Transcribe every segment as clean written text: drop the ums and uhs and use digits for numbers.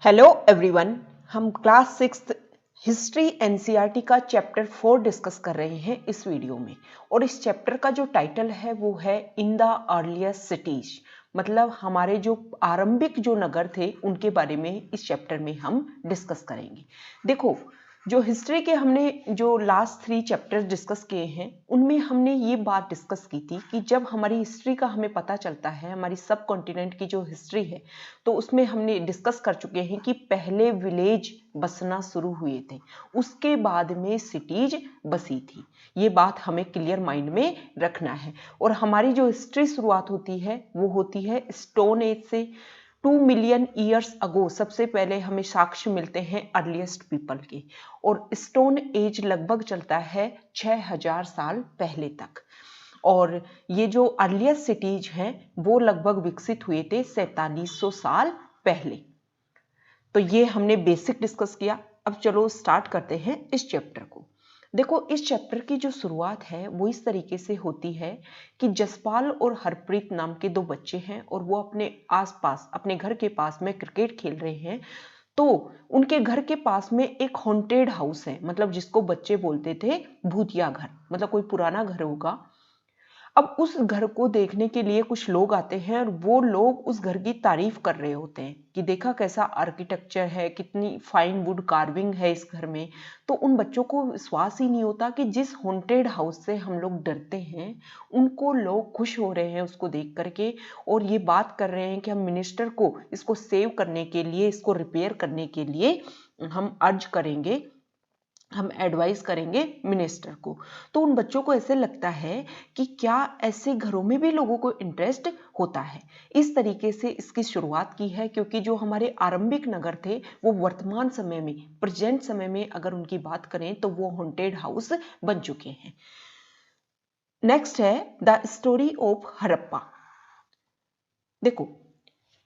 Hello everyone. हम class 6 history NCERT का chapter 4 discuss कर रहे हैं इस वीडियो में। और इस चैप्टर का जो टाइटल है वो है इन द अर्लिएस्ट सिटीज, मतलब हमारे जो आरंभिक जो नगर थे उनके बारे में इस चैप्टर में हम डिस्कस करेंगे। देखो, जो हिस्ट्री के हमने जो लास्ट 3 चैप्टर्स डिस्कस किए हैं उनमें हमने ये बात डिस्कस की थी कि जब हमारी हिस्ट्री का हमें पता चलता है, हमारी सब कॉन्टिनेंट की जो हिस्ट्री है, तो उसमें हमने डिस्कस कर चुके हैं कि पहले विलेज बसना शुरू हुए थे, उसके बाद में सिटीज बसी थी। ये बात हमें क्लियर माइंड में रखना है। और हमारी जो हिस्ट्री शुरुआत होती है वो होती है स्टोन एज से। 2 मिलियन ईयर्स अगो सबसे पहले हमें साक्ष्य मिलते हैं अर्लीस्ट पीपल के, और स्टोन एज लगभग चलता है 6000 साल पहले तक। और ये जो अर्लीस्ट सिटीज हैं वो लगभग विकसित हुए थे 4700 साल पहले। तो ये हमने बेसिक डिस्कस किया। अब चलो स्टार्ट करते हैं इस चैप्टर को। देखो, इस चैप्टर की जो शुरुआत है वो इस तरीके से होती है कि जसपाल और हरप्रीत नाम के 2 बच्चे हैं और वो अपने आसपास अपने घर के पास में क्रिकेट खेल रहे हैं। तो उनके घर के पास में एक हॉन्टेड हाउस है, मतलब जिसको बच्चे बोलते थे भूतिया घर, मतलब कोई पुराना घर होगा। अब उस घर को देखने के लिए कुछ लोग आते हैं और वो लोग उस घर की तारीफ कर रहे होते हैं कि देखा कैसा आर्किटेक्चर है, कितनी फाइन वुड कार्विंग है इस घर में। तो उन बच्चों को विश्वास ही नहीं होता कि जिस हॉन्टेड हाउस से हम लोग डरते हैं उनको लोग खुश हो रहे हैं उसको देख करके, और ये बात कर रहे हैं कि हम मिनिस्टर को इसको सेव करने के लिए, इसको रिपेयर करने के लिए हम अर्ज करेंगे, हम एडवाइस करेंगे मिनिस्टर को। तो उन बच्चों को ऐसे लगता है कि क्या ऐसे घरों में भी लोगों को इंटरेस्ट होता है। इस तरीके से इसकी शुरुआत की है, क्योंकि जो हमारे आरंभिक नगर थे वो वर्तमान समय में, प्रेजेंट समय में अगर उनकी बात करें तो वो हॉन्टेड हाउस बन चुके हैं। नेक्स्ट है द स्टोरी ऑफ हड़प्पा। देखो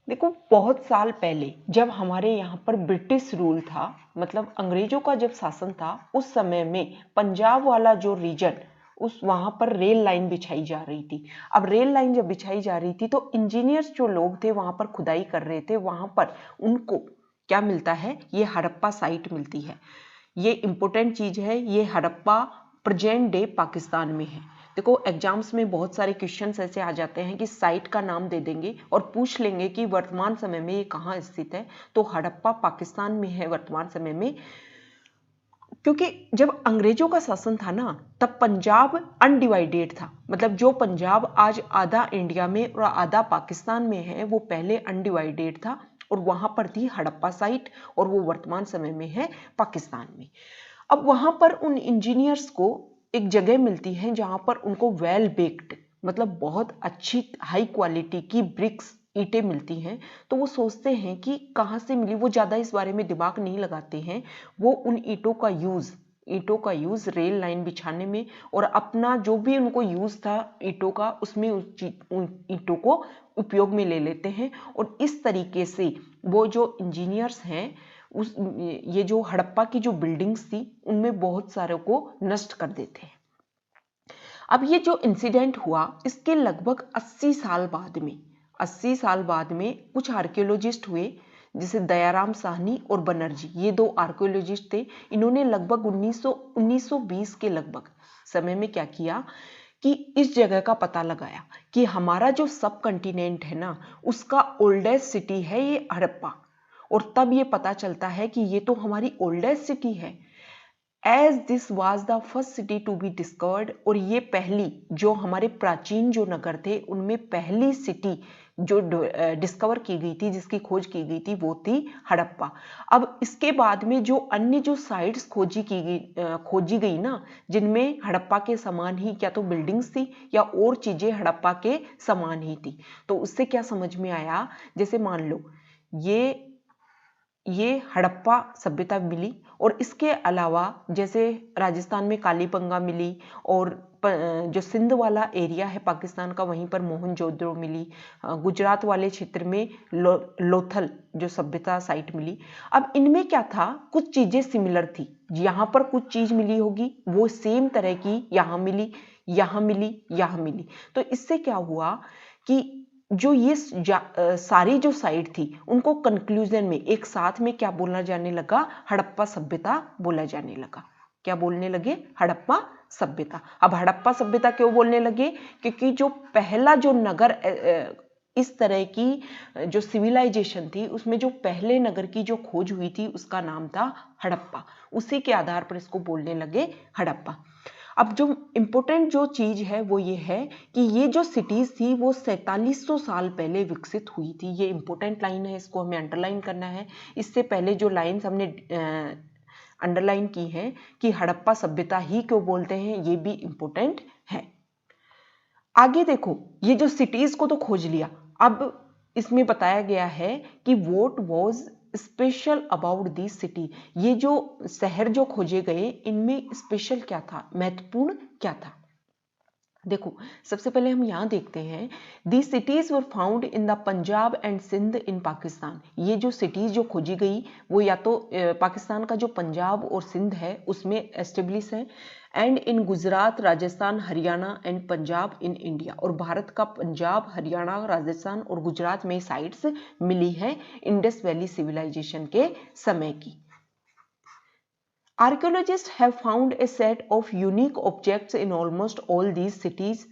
देखो, बहुत साल पहले जब हमारे यहाँ पर ब्रिटिश रूल था, मतलब अंग्रेजों का जब शासन था, उस समय में पंजाब वाला जो रीजन, उस वहां पर रेल लाइन बिछाई जा रही थी। अब रेल लाइन जब बिछाई जा रही थी तो इंजीनियर्स जो लोग थे वहां पर खुदाई कर रहे थे, वहां पर उनको क्या मिलता है, ये हड़प्पा साइट मिलती है। ये इंपॉर्टेंट चीज है। ये हड़प्पा प्रेजेंट डे पाकिस्तान में है। देखो, एग्जाम्स में बहुत सारे क्वेश्चंस ऐसे आ जाते हैं कि साइट का नाम दे देंगे और पूछ लेंगे कि वर्तमान समय में ये कहाँ स्थित है। तो हड़प्पा पाकिस्तान में है वर्तमान समय में। क्योंकि जब अंग्रेजों का शासन था ना, तब पंजाब अनडिवाइडेड था, मतलब जो पंजाब आज आधा इंडिया में और आधा पाकिस्तान में है वो पहले अनडिवाइडेड था, और वहां पर थी हड़प्पा साइट, और वो वर्तमान समय में है पाकिस्तान में। अब वहां पर उन इंजीनियर्स को एक जगह मिलती है जहां पर उनको वेल बेक्ड, मतलब बहुत अच्छी हाई क्वालिटी की ब्रिक्स, ईंटें मिलती हैं। तो वो सोचते हैं कि कहाँ से मिली, वो ज़्यादा इस बारे में दिमाग नहीं लगाते हैं। वो उन ईंटों का यूज़ रेल लाइन बिछाने में, और अपना जो भी उनको यूज़ था ईंटों का, उसमें उन ईंटों को उपयोग में ले लेते हैं। और इस तरीके से वो जो इंजीनियर्स हैं, उस ये जो हड़प्पा की जो बिल्डिंग्स थी उनमें बहुत सारे को नष्ट कर देते हैं। अब ये जो इंसिडेंट हुआ इसके लगभग 80 साल बाद में कुछ आर्कियोलॉजिस्ट हुए, जैसे दयाराम साहनी और बनर्जी, ये 2 आर्कियोलॉजिस्ट थे। इन्होंने लगभग 1920 के लगभग समय में क्या किया कि इस जगह का पता लगाया कि हमारा जो सब कंटिनेंट है ना, उसका ओल्डेस्ट सिटी है ये हड़प्पा। और तब ये पता चलता है कि ये तो हमारी ओल्डेस्ट सिटी है, as this was the first city to be discovered. और ये पहली, जो हमारे प्राचीन जो नगर थे उनमें पहली सिटी जो डिस्कवर की गई थी, जिसकी खोज की गई थी, वो थी हड़प्पा। अब इसके बाद में जो अन्य जो साइट्स खोजी गई ना, जिनमें हड़प्पा के समान ही क्या तो बिल्डिंग्स थी या और चीजें हड़प्पा के समान ही थी, तो उससे क्या समझ में आया, जैसे मान लो ये हड़प्पा सभ्यता मिली, और इसके अलावा जैसे राजस्थान में कालीबंगा मिली, और जो सिंध वाला एरिया है पाकिस्तान का, वहीं पर मोहनजोदड़ो मिली। गुजरात वाले क्षेत्र में लोथल जो सभ्यता साइट मिली। अब इनमें क्या था, कुछ चीजें सिमिलर थी। यहाँ पर कुछ चीज मिली होगी वो सेम तरह की यहाँ मिली, यहाँ मिली, यहाँ मिली। तो इससे क्या हुआ कि जो ये सारी जो साइट थी उनको कंक्लूजन में एक साथ में क्या बोला जाने लगा, हड़प्पा सभ्यता बोला जाने लगा। क्या बोलने लगे, हड़प्पा सभ्यता। अब हड़प्पा सभ्यता क्यों बोलने लगे, क्योंकि जो पहला जो नगर इस तरह की जो सिविलाइजेशन थी उसमें जो पहले नगर की जो खोज हुई थी उसका नाम था हड़प्पा, उसी के आधार पर इसको बोलने लगे हड़प्पा। अब जो इम्पोर्टेंट जो चीज है वो ये है कि ये जो सिटीज थी वो 4700 साल पहले विकसित हुई थी। ये इम्पोर्टेंट लाइन है, इसको हमें अंडरलाइन करना है। इससे पहले जो लाइन्स हमने अंडरलाइन की हैं कि हड़प्पा सभ्यता ही क्यों बोलते हैं, ये भी इम्पोर्टेंट है। आगे देखो, ये जो सिटीज को तो खोज लिया, अब इसमें बताया गया है कि what was special about this city. ये जो शहर जो खोजे गए इनमें स्पेशल क्या था, महत्वपूर्ण क्या था। देखो, सबसे पहले हम यहाँ देखते हैं, the cities were found in the Punjab and Sindh in Pakistan. ये जो सिटीज जो खोजी गई वो या तो पाकिस्तान का जो पंजाब और सिंध है उसमें एस्टेब्लिश है, and in Gujarat, Rajasthan, Haryana and Punjab in India. और भारत का पंजाब, हरियाणा, राजस्थान और गुजरात में साइट्स मिली है इंडस वैली सिविलाइजेशन के समय की। Archaeologists have found a set of unique objects in almost all these cities.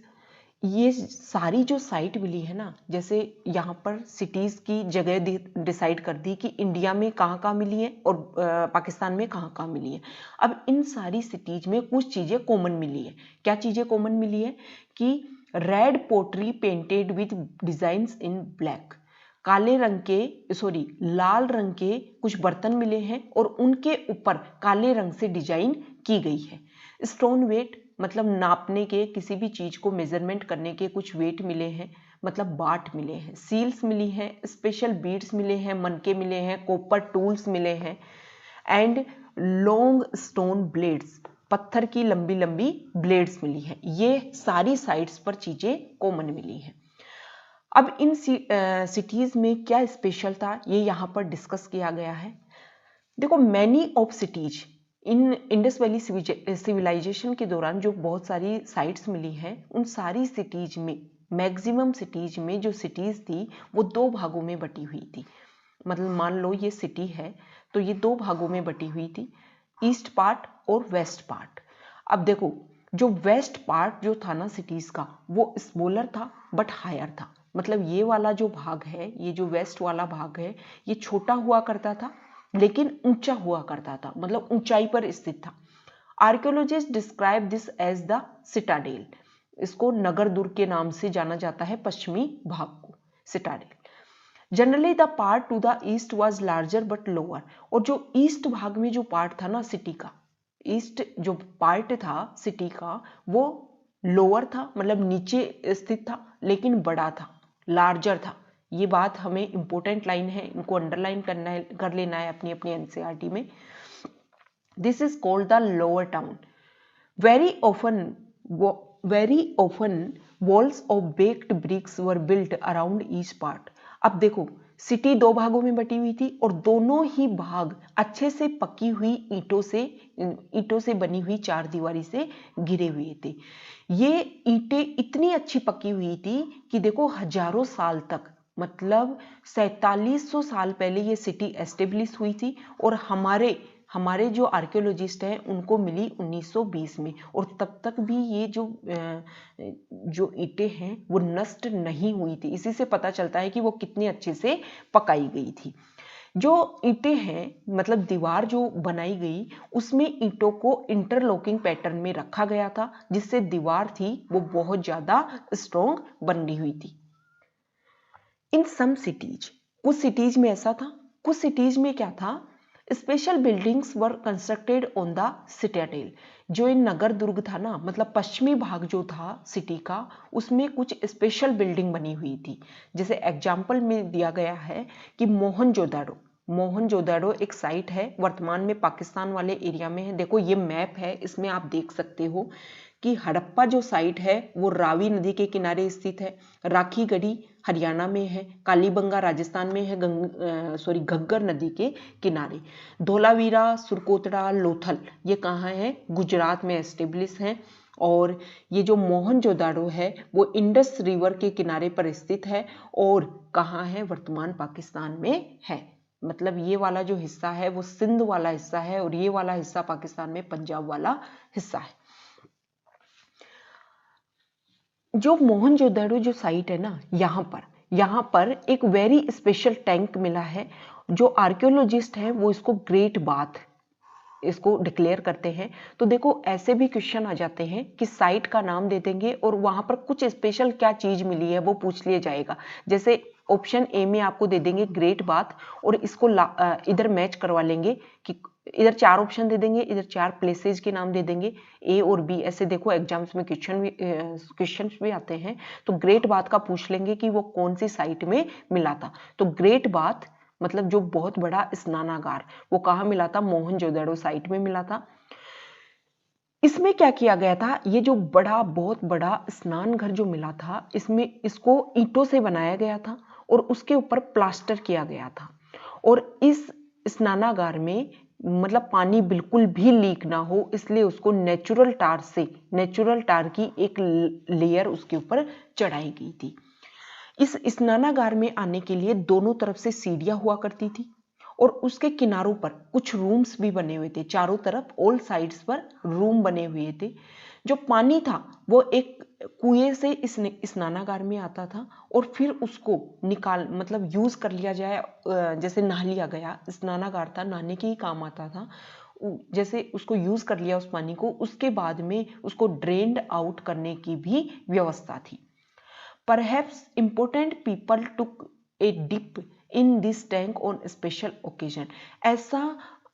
ये सारी जो साइट मिली है ना, जैसे यहाँ पर सिटीज की जगह डिसाइड कर दी कि इंडिया में कहाँ कहाँ मिली है और पाकिस्तान में कहाँ कहाँ मिली है। अब इन सारी सिटीज में कुछ चीजें कॉमन मिली है। क्या चीजें कॉमन मिली है कि red pottery painted with designs in black, काले रंग के लाल रंग के कुछ बर्तन मिले हैं और उनके ऊपर काले रंग से डिजाइन की गई है। स्टोन वेट मतलब नापने के, किसी भी चीज को मेजरमेंट करने के कुछ वेट मिले हैं, मतलब बाट मिले हैं। सील्स मिली हैं, स्पेशल बीड्स मिले हैं, मनके मिले हैं, कॉपर टूल्स मिले हैं, एंड लॉन्ग स्टोन ब्लेड्स, पत्थर की लंबी लंबी ब्लेड्स मिली हैं। ये सारी साइट्स पर चीजें कॉमन मिली हैं। अब इन सिटीज में क्या स्पेशल था ये यहाँ पर डिस्कस किया गया है। देखो, many of cities in Indus valley civilisation के दौरान जो बहुत सारी साइट्स मिली हैं, उन सारी सिटीज में मैक्सिमम सिटीज में जो सिटीज थी वो दो भागों में बटी हुई थी। मतलब मान लो ये सिटी है तो ये दो भागों में बटी हुई थी, ईस्ट पार्ट और वेस्ट पार्ट। अब देखो, जो वेस्ट पार्ट जो था ना सिटीज का वो स्मॉलर था बट हायर था। मतलब ये वाला जो भाग है, ये जो वेस्ट वाला भाग है, ये छोटा हुआ करता था लेकिन ऊंचा हुआ करता था, मतलब ऊंचाई पर स्थित था। Archaeologist describe this as the citadel. इसको नगर दुर्ग के नाम से जाना जाता है, पश्चिमी भाग को Citadel. Generally the part two the east was larger but lower. और जो ईस्ट भाग में जो पार्ट था ना सिटी का, ईस्ट जो पार्ट था सिटी का वो लोअर था, मतलब नीचे स्थित था, लेकिन बड़ा था, लार्जर था। ये बात हमें इंपॉर्टेंट लाइन है, इनको अंडरलाइन करना है, कर लेना है अपनी अपनी एनसीईआरटी में। This is called the lower town. Very often walls of baked bricks were built around each part. अब देखो, सिटी दो भागों में बटी हुई थी और दोनों ही भाग अच्छे से पकी हुई ईंटों से बनी हुई चार दीवारी से घिरे हुए थे। ये ईंटें इतनी अच्छी पकी हुई थी कि देखो हजारों साल तक, मतलब 4700 साल पहले ये सिटी एस्टेब्लिश हुई थी और हमारे जो आर्कियोलॉजिस्ट हैं उनको मिली 1920 में। और तब तक भी ये जो ईंटें हैं वो नष्ट नहीं हुई थी। इसी से पता चलता है कि वो कितने अच्छे से पकाई गई थी। जो ईंटें हैं, मतलब दीवार जो बनाई गई उसमें ईंटों को इंटरलॉकिंग पैटर्न में रखा गया था, जिससे दीवार थी वो बहुत ज्यादा स्ट्रॉन्ग बनी हुई थी। इन सम सिटीज, कुछ सिटीज में ऐसा था, कुछ सिटीज में क्या था, special buildings were constructed on the Citadel. जो इन नगर दुर्ग था ना, मतलब पश्चिमी भाग जो था सिटी का, उसमें कुछ स्पेशल बिल्डिंग बनी हुई थी। जैसे एग्जाम्पल में दिया गया है कि मोहनजोदाड़ो एक साइट है, वर्तमान में पाकिस्तान वाले एरिया में है। देखो ये मैप है, इसमें आप देख सकते हो कि हड़प्पा जो साइट है वो रावी नदी के किनारे स्थित है, राखीगढ़ी हरियाणा में है, कालीबंगा राजस्थान में है, घग्गर नदी के किनारे। धोलावीरा, सुरकोतड़ा, लोथल ये कहाँ है, गुजरात में एस्टेब्लिश है। और ये जो मोहनजोदाड़ो है वो इंडस रिवर के किनारे पर स्थित है और कहाँ है, वर्तमान पाकिस्तान में है। मतलब ये वाला जो हिस्सा है वो सिंध वाला हिस्सा है और ये वाला हिस्सा पाकिस्तान में पंजाब वाला हिस्सा है। जो मोहनजोदाड़ो जो साइट है ना, यहाँ पर एक वेरी स्पेशल टैंक मिला है। जो आर्कियोलॉजिस्ट हैं वो इसको ग्रेट बाथ इसको डिक्लेयर करते हैं। तो देखो ऐसे भी क्वेश्चन आ जाते हैं कि साइट का नाम दे देंगे और वहां पर कुछ स्पेशल क्या चीज मिली है वो पूछ लिया जाएगा। जैसे ऑप्शन ए में आपको दे देंगे ग्रेट बाथ और इसको इधर मैच करवा लेंगे कि इधर 4 ऑप्शन दे देंगे, इधर 4 प्लेसेस के नाम दे देंगे ए और बी। ऐसे देखो एग्जाम्स में क्वेश्चन भी आते हैं। तो ग्रेट बाथ का पूछ लेंगे कि वो कौन सी साइट में मिला था। तो ग्रेट बाथ मतलब जो बहुत बड़ा स्नानागार, वो कहाँ मिला था, मोहनजोदड़ो साइट में मिला था। इसमें क्या किया गया था, ये जो बहुत बड़ा स्नान घर जो मिला था, इसमें इसको ईंटों से बनाया गया था और उसके ऊपर प्लास्टर किया गया था। और इस स्नानागार में मतलब पानी बिल्कुल भी लीक ना हो, इसलिए उसको नेचुरल टार की एक लेयर उसके ऊपर चढ़ाई गई थी। इस स्नानागार में आने के लिए दोनों तरफ से सीढ़ियां हुआ करती थी और उसके किनारों पर कुछ रूम्स भी बने हुए थे। चारों तरफ ऑल साइड्स पर रूम बने हुए थे। जो पानी था वो एक कुएं से इस स्नानागार में आता था और फिर उसको निकाल मतलब यूज कर लिया जाए, जैसे नहा लिया गया। स्नानागार था, नहाने के ही काम आता था। जैसे उसको यूज कर लिया उस पानी को, उसके बाद में उसको ड्रेन्ड आउट करने की भी व्यवस्था थी। Perhaps important people took a dip in this tank on special occasion. ऐसा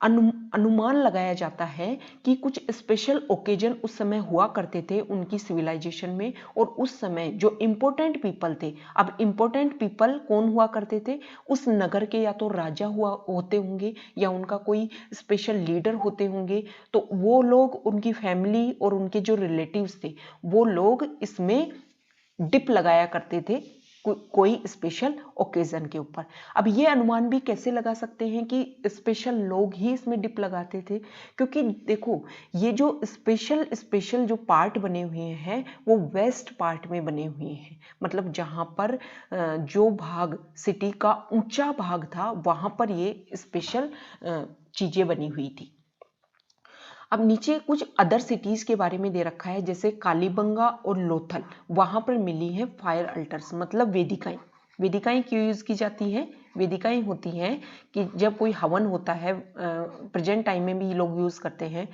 अनुमान लगाया जाता है कि कुछ स्पेशल ओकेजन उस समय हुआ करते थे उनकी सिविलाइजेशन में, और उस समय जो इम्पोर्टेंट पीपल थे, अब इम्पोर्टेंट पीपल कौन हुआ करते थे, उस नगर के या तो राजा होते होंगे या उनका कोई स्पेशल लीडर होते होंगे। तो वो लोग, उनकी फैमिली और उनके जो रिलेटिव्स थे, वो लोग इसमें डिप लगाया करते थे कोई स्पेशल ओकेजन के ऊपर। अब ये अनुमान भी कैसे लगा सकते हैं कि स्पेशल लोग ही इसमें डिप लगाते थे, क्योंकि देखो ये जो स्पेशल जो पार्ट बने हुए हैं वो वेस्ट पार्ट में बने हुए हैं। मतलब जहां पर जो भाग सिटी का ऊंचा भाग था वहां पर ये स्पेशल चीजें बनी हुई थी। अब नीचे कुछ अदर सिटीज के बारे में दे रखा है, जैसे कालीबंगा और लोथल, वहां पर मिली है फायर अल्टर्स मतलब वेदिकाएं। वेदिकाएं क्यों यूज की जाती है, वेदिकाएं होती हैं कि जब कोई हवन होता है, प्रेजेंट टाइम में भी लोग यूज करते हैं,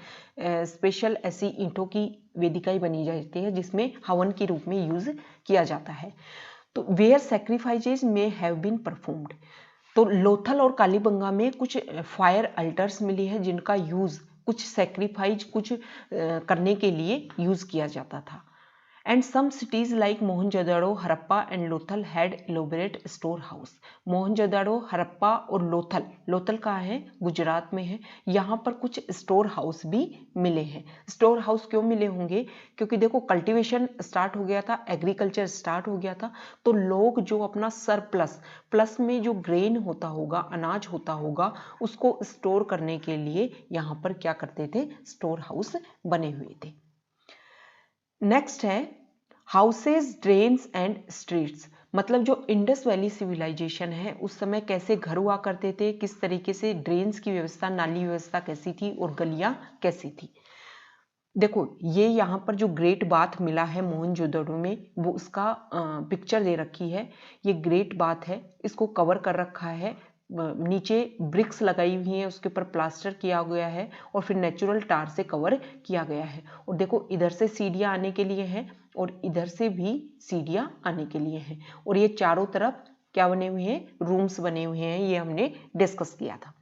स्पेशल ऐसी ईंटों की वेदिकाएं बनी जाती है जिसमें हवन के रूप में यूज किया जाता है। तो where sacrifices may have been performed. तो लोथल और कालीबंगा में कुछ फायर अल्टर्स मिली है जिनका यूज कुछ सैक्रिफाइस करने के लिए यूज किया जाता था। And some cities like Mohenjodaro, Harappa and Lothal had elaborate store house. Mohenjodaro, Harappa और लोथल कहाँ है, गुजरात में है। यहाँ पर कुछ स्टोर हाउस भी मिले हैं। स्टोर हाउस क्यों मिले होंगे, क्योंकि देखो कल्टीवेशन स्टार्ट हो गया था, एग्रीकल्चर स्टार्ट हो गया था, तो लोग जो अपना प्लस में जो ग्रेन होता होगा, अनाज होता होगा, उसको स्टोर करने के लिए यहाँ पर क्या करते थे, स्टोर हाउस बने हुए थे। नेक्स्ट है हाउसेज, ड्रेन्स एंड स्ट्रीट्स। मतलब जो इंडस वैली सिविलाइजेशन है उस समय कैसे घर हुआ करते थे, किस तरीके से ड्रेन्स की व्यवस्था, नाली व्यवस्था कैसी थी और गलियां कैसी थी। देखो ये यहाँ पर जो ग्रेट बाथ मिला है मोहनजोदड़ो में, वो उसका पिक्चर दे रखी है। ये ग्रेट बाथ है, इसको कवर कर रखा है, नीचे ब्रिक्स लगाई हुई हैं, उसके ऊपर प्लास्टर किया गया है और फिर नेचुरल टार से कवर किया गया है। और देखो इधर से सीढ़ियां आने के लिए हैं और इधर से भी सीढ़ियां आने के लिए हैं, और ये चारों तरफ क्या बने हुए हैं, रूम्स बने हुए हैं, ये हमने डिस्कस किया था।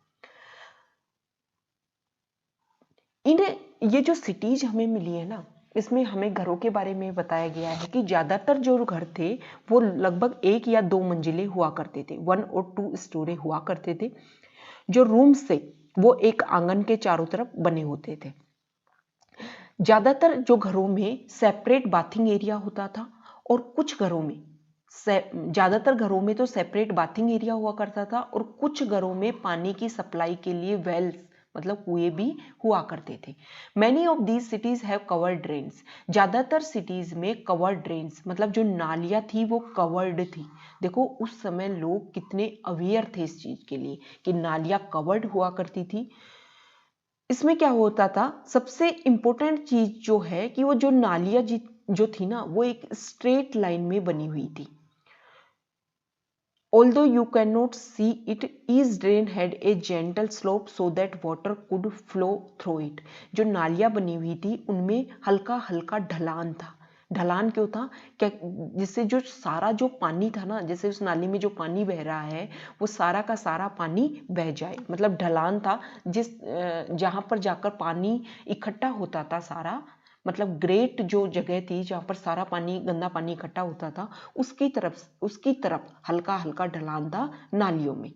ये जो सिटीज हमें मिली है ना, इसमें हमें घरों के बारे में बताया गया है कि ज्यादातर जो घर थे वो लगभग 1 या 2 मंजिले हुआ करते थे, 1 और 2 स्टोरी हुआ करते थे। जो रूम्स थे वो एक आंगन के चारों तरफ बने होते थे। ज्यादातर जो घरों में सेपरेट बाथिंग एरिया होता था और कुछ घरों में ज्यादातर घरों में तो सेपरेट बाथिंग एरिया हुआ करता था और कुछ घरों में पानी की सप्लाई के लिए वेल्स मतलब कुएं भी हुआ करते थे। Many of these cities have covered drains, ज्यादातर सिटीज में कवर्ड ड्रेन्स मतलब जो नालियां थी वो कवर्ड थी। देखो उस समय लोग कितने अवेयर थे इस चीज के लिए कि नालियां कवर्ड हुआ करती थी। इसमें क्या होता था, सबसे इंपॉर्टेंट चीज जो है कि वो जो नालियां जो थी ना वो एक स्ट्रेट लाइन में बनी हुई थी। Although you cannot see it, each drain had a gentle slope so that water could flow through it. जो नालियां बनी हुई थी उनमें हल्का हल्का ढलान था। ढलान क्यों था? क्या जिससे जो सारा जो पानी था ना, जैसे उस नाली में जो पानी बह रहा है वो सारा का सारा पानी बह जाए, मतलब ढलान था जिस जहां पर जाकर पानी इकट्ठा होता था सारा, मतलब ग्रेट जो जगह थी जहां पर सारा पानी गंदा पानी इकट्ठा होता था उसकी तरफ हल्का हल्का ढलान था नालियों में।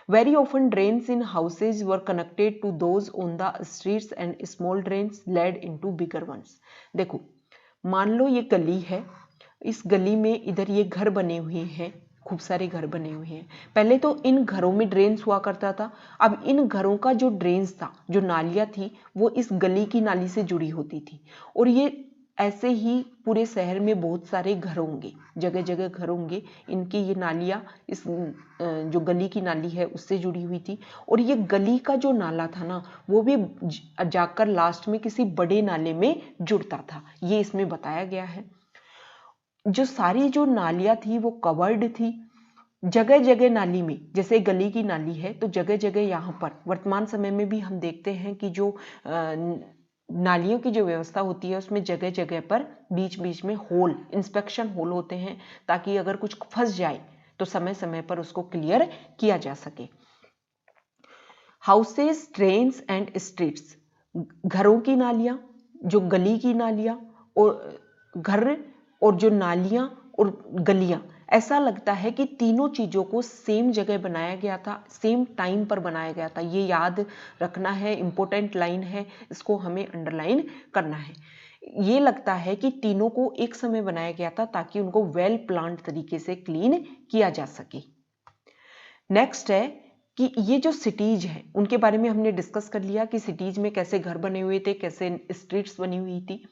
Very often drains in houses were connected to those on the streets and small drains led into bigger ones. देखो मान लो ये गली है, इस गली में इधर ये घर बने हुए हैं, खूब सारे घर बने हुए हैं। पहले तो इन घरों में ड्रेन्स हुआ करता था, अब इन घरों का जो ड्रेन्स था, जो नालियां थी वो इस गली की नाली से जुड़ी होती थी। और ये ऐसे ही पूरे शहर में बहुत सारे घर होंगे, जगह जगह घर होंगे, इनकी ये नालियां इस जो गली की नाली है उससे जुड़ी हुई थी। और ये गली का जो नाला था ना वो भी जाकर लास्ट में किसी बड़े नाले में जुड़ता था, ये इसमें बताया गया है। जो सारी जो नालियां थी वो कवर्ड थी। जगह जगह नाली में, जैसे गली की नाली है तो जगह जगह यहाँ पर वर्तमान समय में भी हम देखते हैं कि जो नालियों की जो व्यवस्था होती है उसमें जगह जगह पर बीच बीच में होल, इंस्पेक्शन होल होते हैं ताकि अगर कुछ फंस जाए तो समय समय पर उसको क्लियर किया जा सके। हाउसेस, ड्रेन्स एंड स्ट्रीट्स, घरों की नालियां, जो गली की नालियां और घर और जो नालियां और गलियां, ऐसा लगता है कि तीनों चीजों को सेम जगह बनाया गया था, सेम टाइम पर बनाया गया था। ये याद रखना है, इंपॉर्टेंट लाइन है, इसको हमें अंडरलाइन करना है। ये लगता है कि तीनों को एक समय बनाया गया था ताकि उनको वेल प्लान्ड तरीके से क्लीन किया जा सके। नेक्स्ट है कि ये जो सिटीज है उनके बारे में हमने डिस्कस कर लिया कि सिटीज में कैसे घर बने हुए थे, कैसे स्ट्रीट्स बनी हुई थी।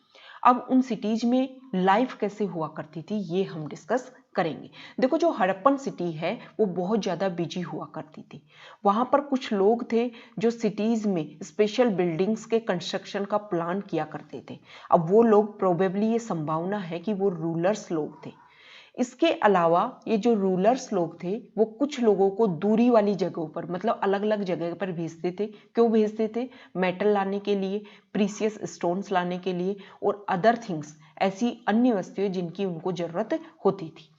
अब उन सिटीज में लाइफ कैसे हुआ करती थी ये हम डिस्कस करेंगे। देखो जो हड़प्पन सिटी है वो बहुत ज़्यादा बिजी हुआ करती थी। वहाँ पर कुछ लोग थे जो सिटीज़ में स्पेशल बिल्डिंग्स के कंस्ट्रक्शन का प्लान किया करते थे। अब वो लोग प्रोबेबली, ये संभावना है कि वो रूलर्स लोग थे। इसके अलावा ये जो रूलर्स लोग थे वो कुछ लोगों को दूरी वाली जगहों पर, मतलब अलग अलग जगह पर भेजते थे। क्यों भेजते थे? मेटल लाने के लिए, प्रीसियस स्टोन्स लाने के लिए और अदर थिंग्स, ऐसी अन्य वस्तुएं जिनकी उनको जरूरत होती थी।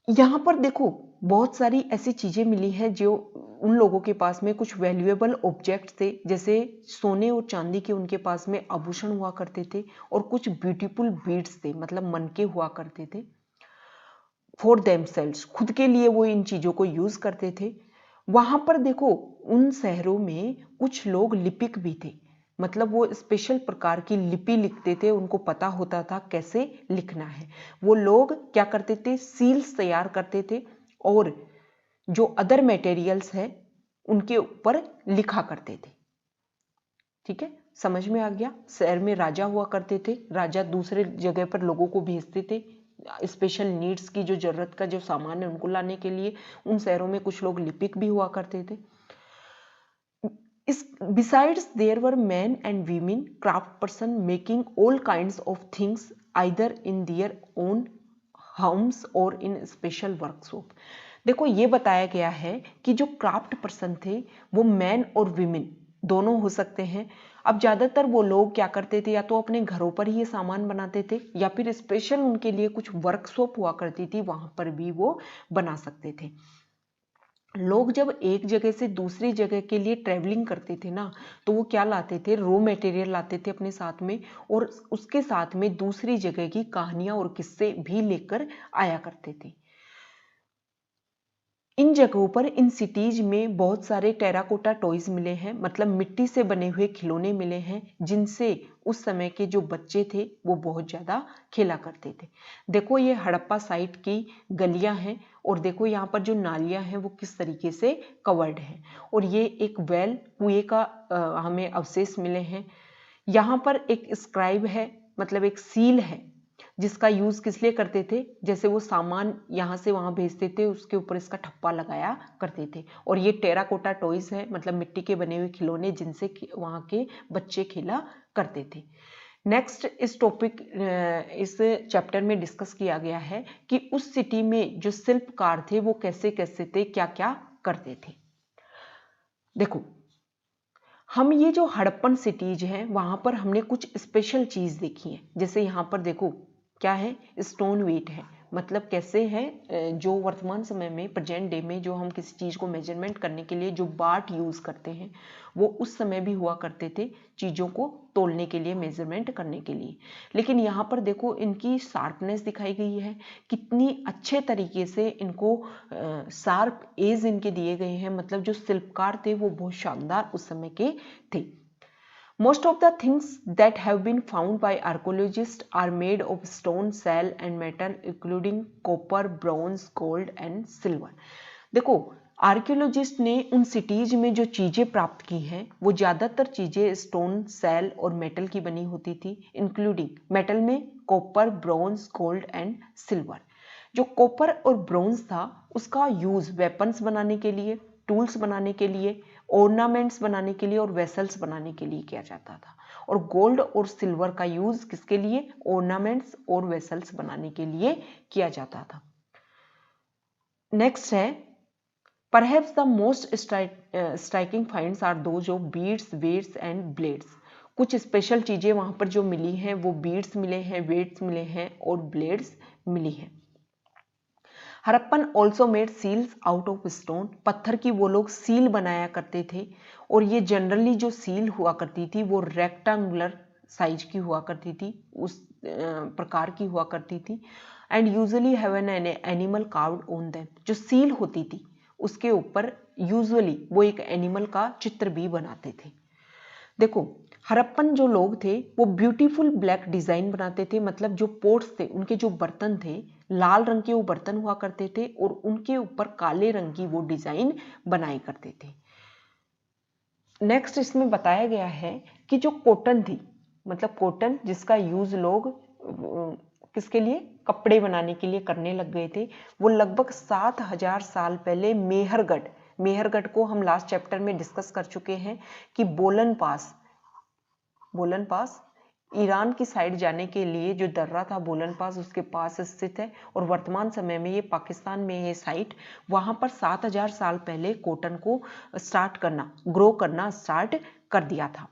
यहाँ पर देखो बहुत सारी ऐसी चीजें मिली है जो उन लोगों के पास में कुछ वैल्यूएबल ऑब्जेक्ट थे, जैसे सोने और चांदी के उनके पास में आभूषण हुआ करते थे और कुछ ब्यूटीफुल बीड्स थे, मतलब मनके हुआ करते थे। फॉर देमसेल्व्स, खुद के लिए वो इन चीजों को यूज करते थे। वहां पर देखो उन शहरों में कुछ लोग लिपिक भी थे, मतलब वो स्पेशल प्रकार की लिपि लिखते थे, उनको पता होता था कैसे लिखना है। वो लोग क्या करते थे? सील्स तैयार करते थे और जो अदर मटेरियल्स है उनके ऊपर लिखा करते थे। ठीक है, समझ में आ गया? शहर में राजा हुआ करते थे, राजा दूसरे जगह पर लोगों को भेजते थे स्पेशल नीड्स की, जो जरूरत का जो सामान है उनको लाने के लिए। उन शहरों में कुछ लोग लिपिक भी हुआ करते थे। Besides, there were men and women craft person making all kinds of things either in their own homes or in special workshop. देखो ये बताया गया है कि जो क्राफ्ट पर्सन थे वो मैन और विमेन दोनों हो सकते हैं। अब ज्यादातर वो लोग क्या करते थे, या तो अपने घरों पर ही ये सामान बनाते थे या फिर स्पेशल उनके लिए कुछ वर्कशॉप हुआ करती थी, वहां पर भी वो बना सकते थे। लोग जब एक जगह से दूसरी जगह के लिए ट्रेवलिंग करते थे ना, तो वो क्या लाते थे? रॉ मटेरियल लाते थे अपने साथ में और उसके साथ में दूसरी जगह की कहानियां और किस्से भी लेकर आया करते थे। इन जगहों पर, इन सिटीज में बहुत सारे टेराकोटा टॉयज मिले हैं, मतलब मिट्टी से बने हुए खिलौने मिले हैं जिनसे उस समय के जो बच्चे थे वो बहुत ज्यादा खेला करते थे। देखो ये हड़प्पा साइट की गलियां हैं और देखो यहाँ पर जो नालियां हैं वो किस तरीके से कवर्ड है। और ये एक वेल कुएं का हमें अवशेष मिले हैं। यहाँ पर एक स्क्राइब है, मतलब एक सील है, जिसका यूज किस लिए करते थे, जैसे वो सामान यहाँ से वहां भेजते थे उसके ऊपर इसका ठप्पा लगाया करते थे। और ये टेराकोटा टॉयज है, मतलब मिट्टी के बने हुए खिलौने जिनसे वहां के बच्चे खेला करते थे। नेक्स्ट इस टॉपिक इस चैप्टर में डिस्कस किया गया है कि उस सिटी में जो शिल्पकार थे वो कैसे कैसे थे, क्या क्या करते थे। देखो हम ये जो हड़प्पन सिटीज हैं वहां पर हमने कुछ स्पेशल चीज देखी है। जैसे यहाँ पर देखो क्या है, स्टोन वेट है, मतलब कैसे है जो वर्तमान समय में प्रेजेंट डे में जो हम किसी चीज को मेजरमेंट करने के लिए जो बाट यूज करते हैं वो उस समय भी हुआ करते थे चीजों को तोलने के लिए, मेजरमेंट करने के लिए। लेकिन यहाँ पर देखो इनकी शार्पनेस दिखाई गई है, कितनी अच्छे तरीके से इनको शार्प एज इनके दिए गए हैं, मतलब जो शिल्पकार थे वो बहुत शानदार उस समय के थे। Most of the things that have been found by archaeologists are made of stone, shell and metal including copper, bronze, gold and silver. देखो आर्कियोलॉजिस्ट ने उन सिटीज में जो चीजें प्राप्त की हैं वो ज्यादातर चीजें स्टोन, सेल और मेटल की बनी होती थी, इंक्लूडिंग मेटल में copper, bronze, gold and silver. जो कॉपर और ब्रॉन्ज था उसका यूज वेपन्स बनाने के लिए, टूल्स बनाने के लिए, ऑर्नामेंट्स बनाने के लिए और वेसल्स बनाने के लिए किया जाता था। और गोल्ड और सिल्वर का यूज किसके लिए, ऑर्नामेंट्स और वेसल्स बनाने के लिए किया जाता था। नेक्स्ट है perhaps the most striking finds are those of beads, weights and blades. कुछ स्पेशल चीजें वहां पर जो मिली हैं वो बीड्स मिले हैं, वेट्स मिले हैं और ब्लेड्स मिली हैं। Harappan also made seals out of stone. पत्थर की वो लोग सील बनाया करते थे और ये जनरली जो सील हुआ करती थी वो रेक्टेंगुलर साइज की हुआ करती थी, उस प्रकार की हुआ करती थी। And usually have an animal carved on them. जो सील होती थी उसके ऊपर यूजुअली वो एक एनिमल का चित्र भी बनाते थे। देखो हड़प्पन जो लोग थे वो ब्यूटीफुल ब्लैक डिजाइन बनाते थे, मतलब जो पोट्स थे उनके जो बर्तन थे लाल रंग के वो बर्तन हुआ करते थे और उनके ऊपर काले रंग की वो डिजाइन बनाई करते थे। नेक्स्ट इसमें बताया गया है कि जो कॉटन थी, मतलब कॉटन जिसका यूज लोग किसके लिए, कपड़े बनाने के लिए करने लग गए थे, वो लगभग 7000 साल पहले मेहरगढ़ को हम लास्ट चैप्टर में डिस्कस कर चुके हैं कि बोलन पास ईरान की साइड जाने के लिए जो दर्रा था बोलन पास उसके पास स्थित है और वर्तमान समय में ये पाकिस्तान में ये साइट, वहां पर 7000 साल पहले कॉटन को ग्रो करना स्टार्ट कर दिया था।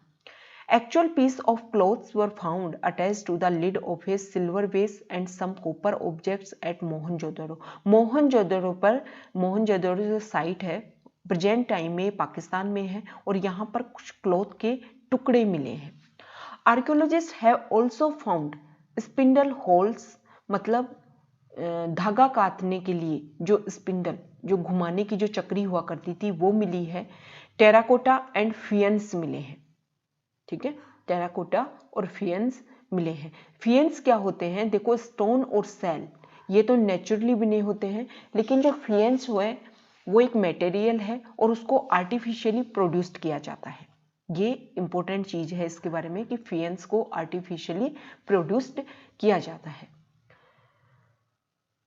Actual piece of clothes were found attached to the lid of a silver vase and some copper objects at Mohenjodaro. Mohenjodaro जो साइट है प्रेजेंट टाइम में पाकिस्तान में है और यहाँ पर कुछ क्लॉथ के टुकड़े मिले हैं। Archaeologist have also found spindle holes, मतलब धागा काटने के लिए जो स्पिंडल, जो घुमाने की जो चक्री हुआ करती थी वो मिली है। टेराकोटा एंड फियंस मिले हैं, ठीक है, टेराकोटा और फियंस मिले हैं। फियंस क्या होते हैं, देखो स्टोन और सेल ये तो नेचुरली बने होते हैं, लेकिन जो फियंस हुए वो एक मटेरियल है और उसको आर्टिफिशियली प्रोड्यूस्ड किया जाता है। ये इंपॉर्टेंट चीज है इसके बारे में कि फियंस को आर्टिफिशियली प्रोड्यूस्ड किया जाता है।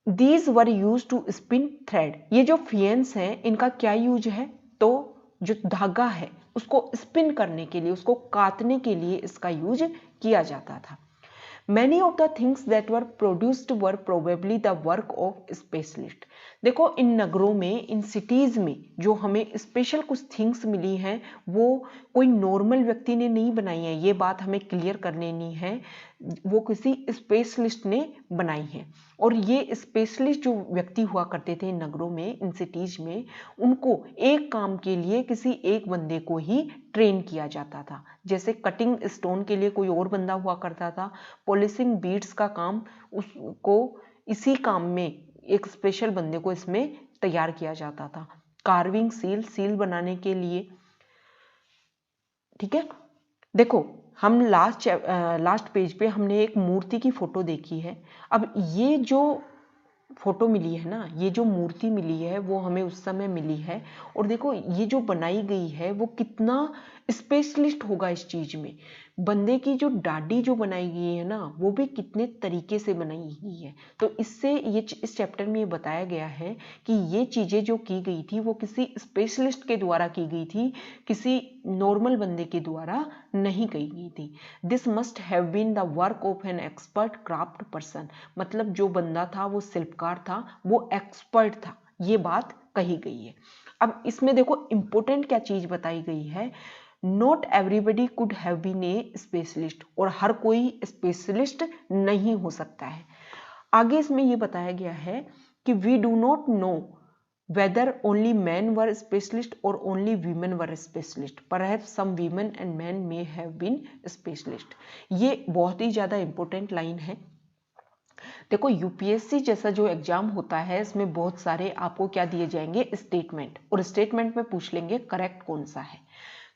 These were used to spin thread। ये जो फियंस हैं इनका क्या यूज है, तो जो धागा है उसको स्पिन करने के लिए, उसको काटने के लिए इसका यूज किया जाता था। Many of the things that were produced were probably the work of specialist। देखो इन नगरों में, इन सिटीज में जो हमें स्पेशल कुछ थिंग्स मिली हैं वो कोई नॉर्मल व्यक्ति ने नहीं बनाई है, ये बात हमें क्लियर कर लेनी है, वो किसी स्पेशलिस्ट ने बनाई है। और ये स्पेशलिस्ट जो व्यक्ति हुआ करते थे इन नगरों में, इन सिटीज में, उनको एक काम के लिए किसी एक बंदे को ही ट्रेन किया जाता था। जैसे कटिंग स्टोन के लिए कोई और बंदा हुआ करता था, पॉलिशिंग बीड्स का काम उसको इसी काम में एक स्पेशल बंदे को इसमें तैयार किया जाता था। कार्विंग सील बनाने के लिए, ठीक है। देखो हम लास्ट पेज पे हमने एक मूर्ति की फोटो देखी है। अब ये जो फोटो मिली है ना, ये जो मूर्ति मिली है वो हमें उस समय मिली है। और देखो ये जो बनाई गई है वो कितना स्पेशलिस्ट होगा इस चीज में। बंदे की जो दाढ़ी जो बनाई गई है ना वो भी कितने तरीके से बनाई गई है। तो इससे ये इस चैप्टर में ये बताया गया है कि ये चीजें जो की गई थी वो किसी स्पेशलिस्ट के द्वारा की गई थी, किसी नॉर्मल बंदे के द्वारा नहीं की गई थी। This must have been the work of an expert craft person, मतलब जो बंदा था वो शिल्पकार था, वो एक्सपर्ट था, ये बात कही गई है। अब इसमें देखो इंपॉर्टेंट क्या चीज बताई गई है, not everybody could have been a specialist, और हर कोई स्पेशलिस्ट नहीं हो सकता है। आगे इसमें यह बताया गया है कि we do not know whether only men were specialist or only women were specialist, perhaps some women and men may have been specialist। ये बहुत ही ज्यादा इंपॉर्टेंट लाइन है। देखो यूपीएससी जैसा जो एग्जाम होता है इसमें बहुत सारे आपको क्या दिए जाएंगे, स्टेटमेंट, और स्टेटमेंट में पूछ लेंगे करेक्ट कौन सा है।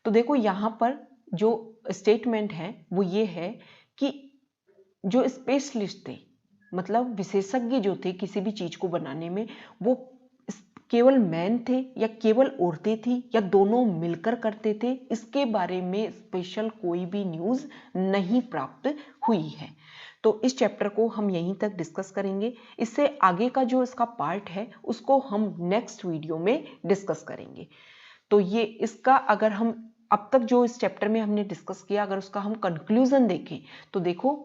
तो देखो यहाँ पर जो स्टेटमेंट है वो ये है कि जो स्पेशलिस्ट थे, मतलब विशेषज्ञ जो थे किसी भी चीज को बनाने में, वो केवल मैन थे या केवल औरतें थी या दोनों मिलकर करते थे, इसके बारे में स्पेशल कोई भी न्यूज नहीं प्राप्त हुई है। तो इस चैप्टर को हम यहीं तक डिस्कस करेंगे। इससे आगे का जो इसका पार्ट है उसको हम नेक्स्ट वीडियो में डिस्कस करेंगे। तो ये इसका अगर हम अब तक जो इस चैप्टर में हमने डिस्कस किया, अगर उसका हम कंक्लूजन देखें तो देखो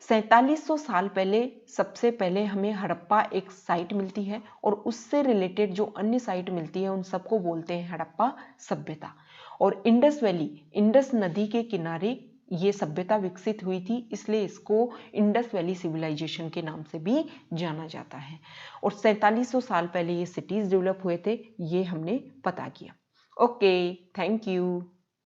4700 साल पहले सबसे पहले हमें हड़प्पा एक साइट मिलती है, और उससे रिलेटेड जो अन्य साइट मिलती है उन सबको बोलते हैं हड़प्पा सभ्यता। और इंडस वैली, इंडस नदी के किनारे ये सभ्यता विकसित हुई थी, इसलिए इसको इंडस वैली सिविलाइजेशन के नाम से भी जाना जाता है। और 4700 साल पहले ये सिटीज डेवलप हुए थे, ये हमने पता किया। Okay, thank you.